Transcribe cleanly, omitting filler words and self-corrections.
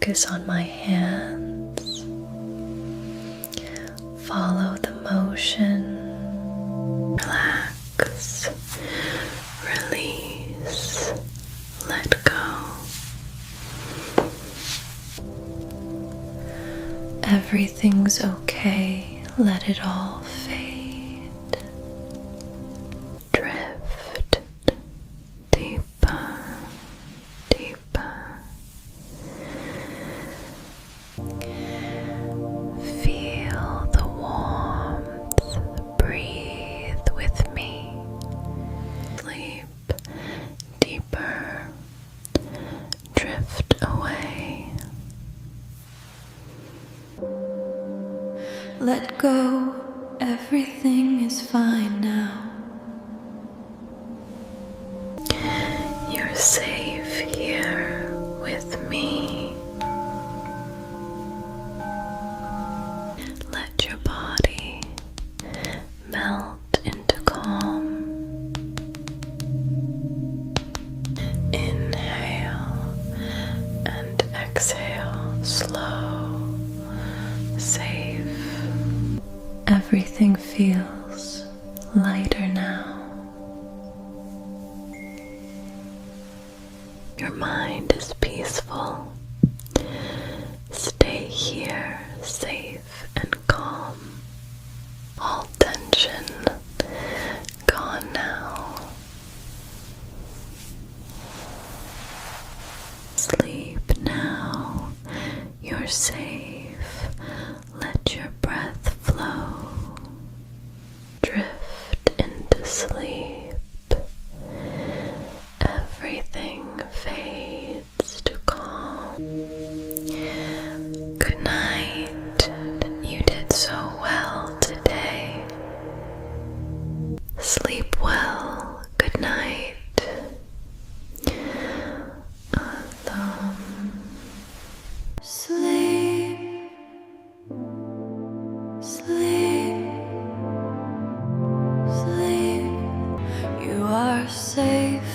focus on my hands. Follow the motion. Relax, release, let go. Everything's okay, let it all fade. Drift deeper, deeper. Feel the warmth, breathe with me. Sleep deeper, drift away. Let go, everything is fine now. You're safe here with me. Let your body melt into calm. Inhale and exhale, slow, safe. Everything feels lighter now. Your mind is peaceful. Stay here, safe and calm. All tension gone now. Sleep now. You're safe. Let your breath flow. Drift into sleep. Everything fades to calm. Good night. You did so well today. Sleep well. Good night. Sleep. Sleep. Sleep. You are safe